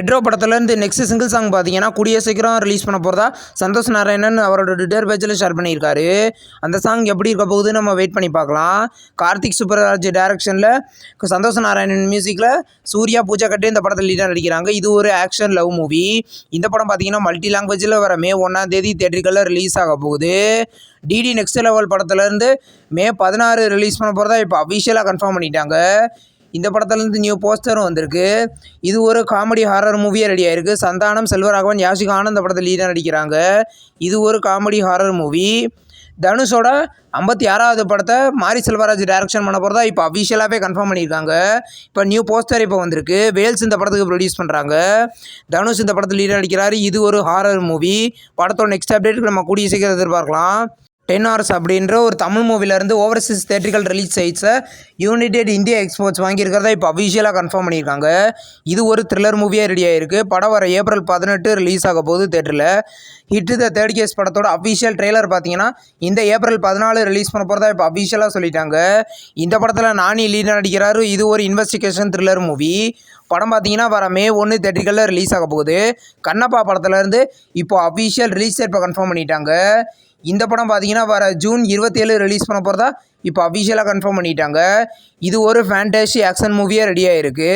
Retro படத்துலேருந்து next single song பார்த்தீங்கன்னா கூடிய சீக்கிரம் ரிலீஸ் பண்ண போகிறதா சந்தோஷ் நாராயணன் அவரோட ட்விட்டர் பேஜில் ஷேர் பண்ணியிருக்காரு. அந்த சாங் எப்படி இருக்க போகுது நம்ம வெயிட் பண்ணி பார்க்கலாம். கார்த்திக் சுப்பராஜ் டைரக்ஷனில் சந்தோஷ் நாராயணன் மியூசிக்கில் சூர்யா பூஜா கட்டே இந்த படத்தில் லீடாக நடிக்கிறாங்க. இது ஒரு ஆக்ஷன் லவ் மூவி. இந்த படம் பார்த்தீங்கன்னா மல்டி லாங்குவேஜில் வர மே 1ஆம் தேதி தியேட்டர்களில் ரிலீஸ் ஆக போகுது. டிடி நெக்ஸ்ட் லெவல் படத்துலேருந்து மே 16 ரிலீஸ் பண்ண போகிறதா இப்போ அஃபிஷியலாக கன்ஃபார்ம் பண்ணிட்டாங்க. இந்த படத்துலேருந்து நியூ போஸ்டரும் வந்திருக்கு. இது ஒரு காமெடி ஹாரர் மூவியாக ரெடி ஆயிருக்கு. சந்தானம், செல்வராகவன், யாஷிகா ஆனந்த் இந்த படத்தில் லீடாக நடிக்கிறாங்க. இது ஒரு காமெடி ஹாரர் மூவி. தனுஷோட 56வது படத்தை மாரி செல்வராஜ் டைரக்ஷன் பண்ண போகிறதா இப்போ அஃபிஷியலாகவே கன்ஃபார்ம் பண்ணியிருக்காங்க. இப்போ நியூ போஸ்டர் இப்போ வந்திருக்கு. வேல்ஸ் இந்த படத்துக்கு ப்ரொடியூஸ் பண்ணுறாங்க. தனுஷ் இந்த படத்தில் லீடாக நடிக்கிறாரு. இது ஒரு ஹாரர் மூவி. படத்தோட நெக்ஸ்ட் அப்டேட்டுக்கு நம்ம கூடிய சீக்கிரம் எதிர்பார்க்கலாம். 10 Hours அப்படின்ற ஒரு தமிழ் மூவிலேருந்து ஓவர்சீஸ் தியேட்டரிக்கல் ரிலீஸ் சைட்ஸை யுனைடெட் இந்தியா எக்ஸ்போர்ட்ஸ் வாங்கியிருக்கிறதா இப்போ அஃபிஷியலாக கன்ஃபார்ம் பண்ணியிருக்காங்க. இது ஒரு த்ரில்லர் மூவியாக ரெடி ஆகிருக்கு. படம் வர ஏப்ரல் 18 ரிலீஸ் ஆக போகுது தியேட்டரில். ஹிட் த தேர்ட் கேஸ் படத்தோட அஃபிஷியல் ட்ரெய்லர் பார்த்தீங்கன்னா இந்த ஏப்ரல் 14 ரிலீஸ் பண்ண போகிறதா இப்போ அஃபிஷியலாக சொல்லிட்டாங்க. இந்த படத்தில் நானி லீடாக நடிக்கிறாரு. இது ஒரு இன்வெஸ்டிகேஷன் த்ரில்லர் மூவி. படம் பார்த்தீங்கன்னா வர மே 1 தியேட்டரிகளில் ரிலீஸ் ஆக போகுது. கண்ணப்பா படத்துலேருந்து இப்போ அஃபிஷியல் ரிலீஸ் டேட் இப்போ கன்ஃபார்ம் பண்ணிட்டாங்க. இந்த படம் பார்த்தீங்கன்னா வர ஜூன் 27 ரிலீஸ் பண்ண போகிறதா இப்போ அஃபிஷியலாக கன்ஃபார்ம் பண்ணிட்டாங்க. இது ஒரு ஃபேண்டசி ஆக்ஷன் மூவியாக ரெடி ஆகிருக்கு.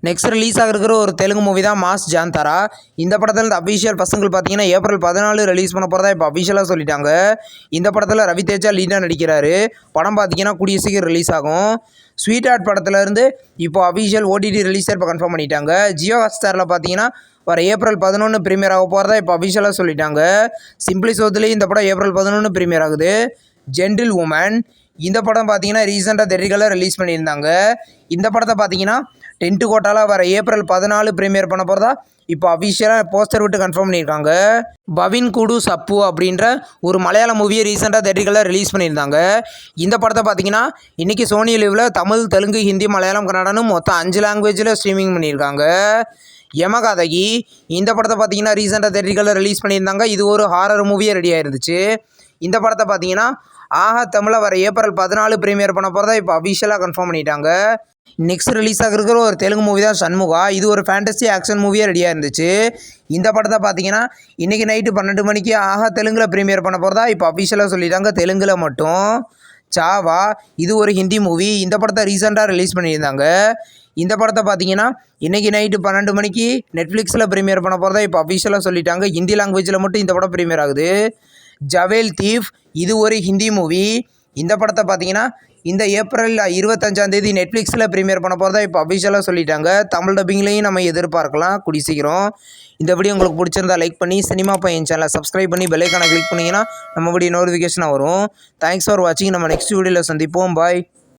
நெக்ஸ்ட் ரிலீஸ் ஆகிருக்கிற ஒரு தெலுங்கு மூவி தான் மாஸ் ஜாந்தாரா. இந்த படத்தில் இந்த அஃபிஷியல் பசங்கள் பார்த்தீங்கன்னா ஏப்ரல் 14 ரிலீஸ் பண்ண போகிறதா இப்போ அஃபிஷியலாக சொல்லிட்டாங்க. இந்த படத்தில் ரவி தேஜா லீடாக நடிக்கிறாரு. படம் பார்த்தீங்கன்னா கூடிய சீக்கிரம் ரிலீஸ் ஆகும். ஸ்வீட் ஹார்ட் படத்துலேருந்து இப்போ அஃபிஷியல் ஓடிடி ரிலீஸ் இப்போ கன்ஃபார்ம் பண்ணிட்டாங்க. ஜியோ ஹாட்ஸ்டாரில் பார்த்தீங்கன்னா வர ஏப்ரல் 11 ப்ரீமியர் ஆக போகிறதா இப்போ அஃபிஷியலாக சொல்லிட்டாங்க. சிம்பிளி சோத்துலேயும் இந்த படம் ஏப்ரல் 11 ப்ரீமியர் ஆகுது. ஜென்டில் உமன் இந்த படம் பார்த்தீங்கன்னா ரீசெண்டாக தியேட்டரிகளில் ரிலீஸ் பண்ணியிருந்தாங்க. இந்த படத்தை பார்த்தீங்கன்னா டென்ட் கோட்டாவில் வர ஏப்ரல் 14 ப்ரீமியர் பண்ண போகிறதா இப்போ அஃபிஷியலாக போஸ்டர் விட்டு கன்ஃபார்ம் பண்ணியிருக்காங்க. பவின் குடு சப்பு அப்படின்ற ஒரு மலையாள மூவியை ரீசெண்டாக தியேட்டரிகளில் ரிலீஸ் பண்ணியிருந்தாங்க. இந்த படத்தை பார்த்தீங்கன்னா இன்றைக்கி சோனி லிவில் தமிழ், தெலுங்கு, ஹிந்தி, மலையாளம், கன்னடன்னு மொத்தம் 5 லாங்குவேஜில் ஸ்ட்ரீமிங் பண்ணியிருக்காங்க. யமகாதகி இந்த படத்தை பார்த்தீங்கன்னா ரீசெண்டாக தியேட்டரிகளில் ரிலீஸ் பண்ணியிருந்தாங்க. இது ஒரு ஹாரர் மூவியாக ரெடி ஆயிருந்துச்சு. இந்த படத்தை பார்த்தீங்கன்னா ஆஹா தமிழில் வர ஏப்ரல் 14 ப்ரீமியர் பண்ண போகிறதா இப்போ அஃபிஷியலாக கன்ஃபார்ம் பண்ணிட்டாங்க. நெக்ஸ்ட் ரிலீஸ் ஆகிருக்கிற ஒரு தெலுங்கு மூவி தான் சண்முகா. இது ஒரு ஃபேண்டசி ஆக்ஷன் மூவியாக ரெடியாக இருந்துச்சு. இந்த படத்தை பார்த்தீங்கன்னா இன்றைக்கி நைட்டு 12 மணிக்கு ஆஹா தெலுங்கில் ப்ரீமியர் பண்ண போகிறதா இப்போ அஃபிஷியலாக சொல்லிட்டாங்க. தெலுங்கில் மட்டும். சாவா இது ஒரு ஹிந்தி மூவி. இந்த படத்தை ரீசெண்டாக ரிலீஸ் பண்ணியிருந்தாங்க. இந்த படத்தை பார்த்தீங்கன்னா இன்றைக்கி நைட்டு 12 மணிக்கு நெட்ஃப்ளிக்ஸில் ப்ரீமியர் பண்ண போகிறதா இப்போ அஃபிஷியலாக சொல்லிட்டாங்க. ஹிந்தி லாங்குவேஜில் மட்டும் இந்த படம் ப்ரீமியர் ஆகுது. ஜவேல் தீஃப் இது ஒரு ஹிந்தி மூவி. இந்த படத்தை பார்த்தீங்கன்னா இந்த ஏப்ரல் 25ஆம் தேதி நெட்ஃப்ளிக்ஸில் ப்ரீமியர் பண்ண போகிறதா இப்போ அஃபிஷியலாக சொல்லிட்டாங்க. தமிழ் டப்பிங்லேயும் நம்ம எதிர்பார்க்கலாம் கூடிய சீக்கிரம். இந்த வீடியோ உங்களுக்கு பிடிச்சிருந்தா லைக் பண்ணி சினிமா பையன் சேனலை சப்ஸ்கிரைப் பண்ணி பெல் ஐக்கானை கிளிக் பண்ணிங்கன்னா நம்ம வீடியோ நோட்டிஃபிகேஷனாக வரும். தேங்க்ஸ் ஃபார் வாட்சிங். நம்ம நெக்ஸ்ட் வீடியோவில் சந்திப்போம். பாய்.